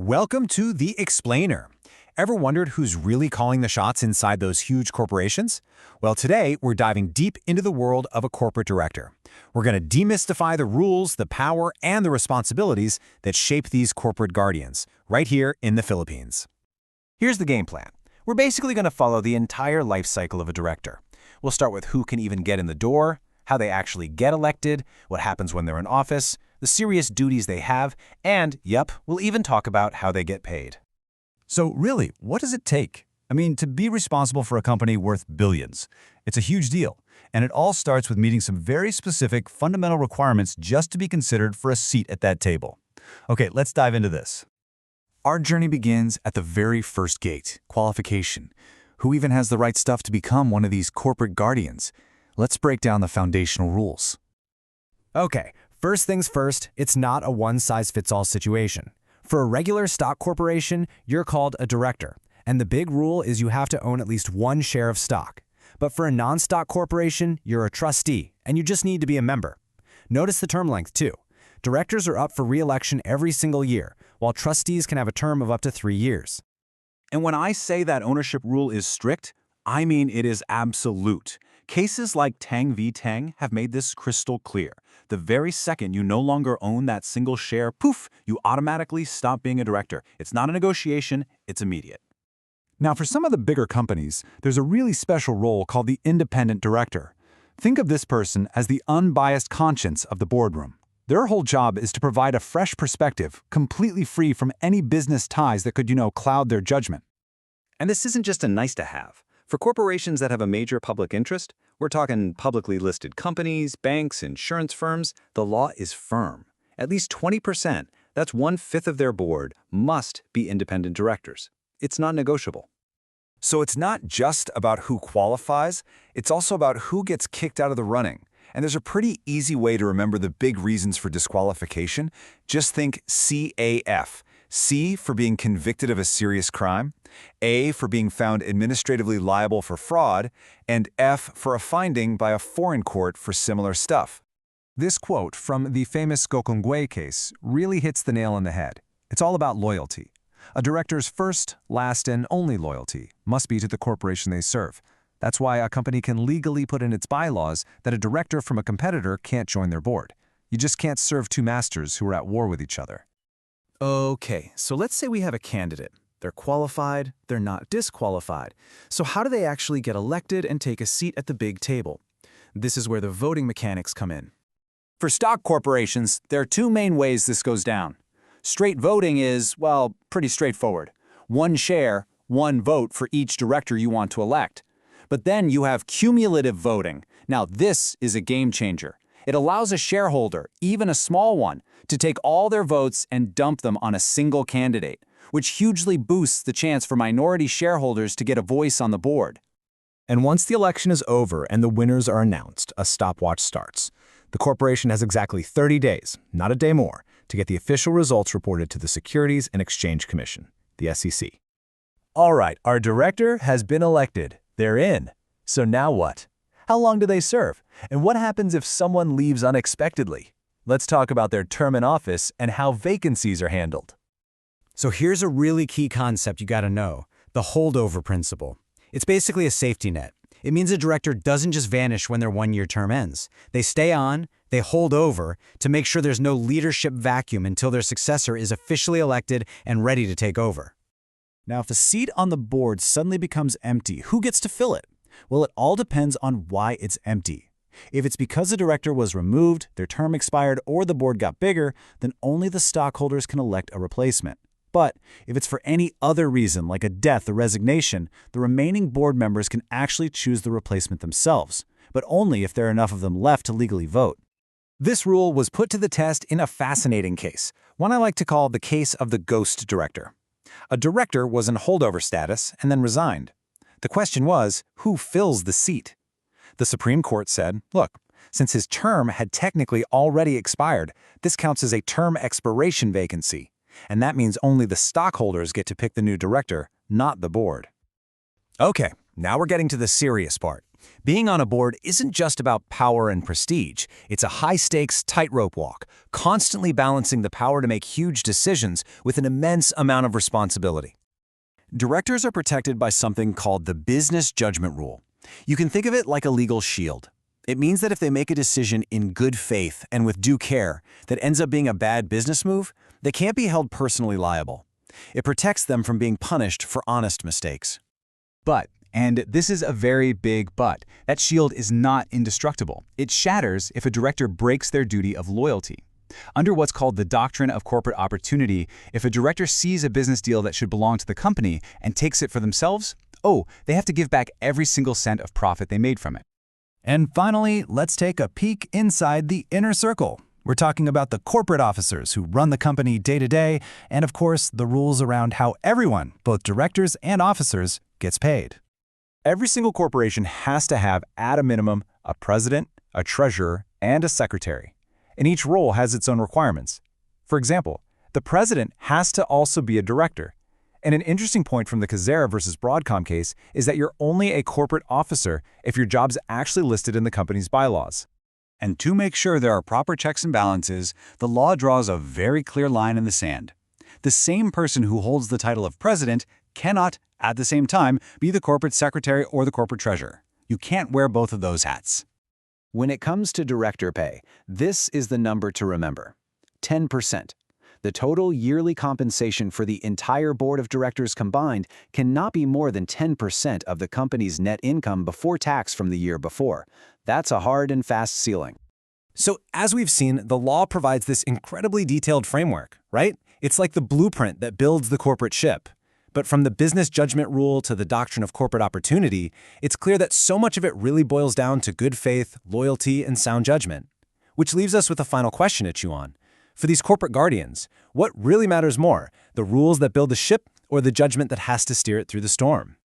Welcome to The Explainer. Ever wondered who's really calling the shots inside those huge corporations? Well, today we're diving deep into the world of a corporate director. We're going to demystify the rules, the power, and the responsibilities that shape these corporate guardians, right here in the Philippines. Here's the game plan. We're basically going to follow the entire life cycle of a director. We'll start with who can even get in the door, how they actually get elected, what happens when they're in office, the serious duties they have, and, yep, we'll even talk about how they get paid. So really, what does it take? To be responsible for a company worth billions. It's a huge deal, and it all starts with meeting some very specific fundamental requirements just to be considered for a seat at that table. Okay, let's dive into this. Our journey begins at the very first gate, qualification. Who even has the right stuff to become one of these corporate guardians? Let's break down the foundational rules. Okay, first things first, it's not a one-size-fits-all situation. For a regular stock corporation, you're called a director, and the big rule is you have to own at least one share of stock. But for a non-stock corporation, you're a trustee, and you just need to be a member. Notice the term length, too. Directors are up for re-election every single year, while trustees can have a term of up to 3 years. And when I say that ownership rule is strict, I mean it is absolute. Cases like Tang v. Tang have made this crystal clear. The very second you no longer own that single share, poof, you automatically stop being a director. It's not a negotiation, it's immediate. Now, for some of the bigger companies, there's a really special role called the independent director. Think of this person as the unbiased conscience of the boardroom. Their whole job is to provide a fresh perspective, completely free from any business ties that could, cloud their judgment. And this isn't just a nice-to-have. For corporations that have a major public interest, we're talking publicly listed companies, banks, insurance firms, the law is firm. At least 20%, that's 1/5 of their board, must be independent directors. It's not negotiable. So it's not just about who qualifies, it's also about who gets kicked out of the running. And there's a pretty easy way to remember the big reasons for disqualification. Just think CAF. C for being convicted of a serious crime, A for being found administratively liable for fraud, and F for a finding by a foreign court for similar stuff. This quote from the famous Gokongwei case really hits the nail on the head. It's all about loyalty. A director's first, last, and only loyalty must be to the corporation they serve. That's why a company can legally put in its bylaws that a director from a competitor can't join their board. You just can't serve two masters who are at war with each other. Okay, so let's say we have a candidate. They're qualified, they're not disqualified. So how do they actually get elected and take a seat at the big table? This is where the voting mechanics come in. For stock corporations, there are two main ways this goes down. Straight voting is, well, pretty straightforward. One share, one vote for each director you want to elect. But then you have cumulative voting. Now this is a game changer. It allows a shareholder, even a small one, to take all their votes and dump them on a single candidate, which hugely boosts the chance for minority shareholders to get a voice on the board. And once the election is over and the winners are announced, a stopwatch starts. The corporation has exactly 30 days, not a day more, to get the official results reported to the Securities and Exchange Commission, the SEC. All right, our director has been elected. They're in. So now what? How long do they serve? And what happens if someone leaves unexpectedly? Let's talk about their term in office and how vacancies are handled. So here's a really key concept you gotta know, the holdover principle. It's basically a safety net. It means a director doesn't just vanish when their one-year term ends. They stay on, they hold over to make sure there's no leadership vacuum until their successor is officially elected and ready to take over. Now, if a seat on the board suddenly becomes empty, who gets to fill it? Well, it all depends on why it's empty. If it's because a director was removed, their term expired, or the board got bigger, then only the stockholders can elect a replacement. But if it's for any other reason, like a death or resignation, the remaining board members can actually choose the replacement themselves, but only if there are enough of them left to legally vote. This rule was put to the test in a fascinating case, one I like to call the case of the ghost director. A director was in holdover status and then resigned. The question was, who fills the seat? The Supreme Court said, look, since his term had technically already expired, this counts as a term expiration vacancy, and that means only the stockholders get to pick the new director, not the board. Okay, now we're getting to the serious part. Being on a board isn't just about power and prestige. It's a high-stakes tightrope walk, constantly balancing the power to make huge decisions with an immense amount of responsibility. Directors are protected by something called the business judgment rule. You can think of it like a legal shield. It means that if they make a decision in good faith and with due care that ends up being a bad business move, they can't be held personally liable. It protects them from being punished for honest mistakes. But, and this is a very big but, that shield is not indestructible. It shatters if a director breaks their duty of loyalty. Under what's called the doctrine of corporate opportunity, if a director sees a business deal that should belong to the company and takes it for themselves, they have to give back every single cent of profit they made from it. And finally, let's take a peek inside the inner circle. We're talking about the corporate officers who run the company day to day, and of course, the rules around how everyone, both directors and officers, gets paid. Every single corporation has to have, at a minimum, a president, a treasurer, and a secretary. And each role has its own requirements. For example, the president has to also be a director. And an interesting point from the Kazera versus Broadcom case is that you're only a corporate officer if your job's actually listed in the company's bylaws. And to make sure there are proper checks and balances, the law draws a very clear line in the sand. The same person who holds the title of president cannot, at the same time, be the corporate secretary or the corporate treasurer. You can't wear both of those hats. When it comes to director pay, this is the number to remember: 10%. The total yearly compensation for the entire board of directors combined cannot be more than 10% of the company's net income before tax from the year before. That's a hard and fast ceiling. So, as we've seen, the law provides this incredibly detailed framework, right? It's like the blueprint that builds the corporate ship. But from the business judgment rule to the doctrine of corporate opportunity, it's clear that so much of it really boils down to good faith, loyalty, and sound judgment. Which leaves us with a final question to chew on. For these corporate guardians, what really matters more, the rules that build the ship or the judgment that has to steer it through the storm?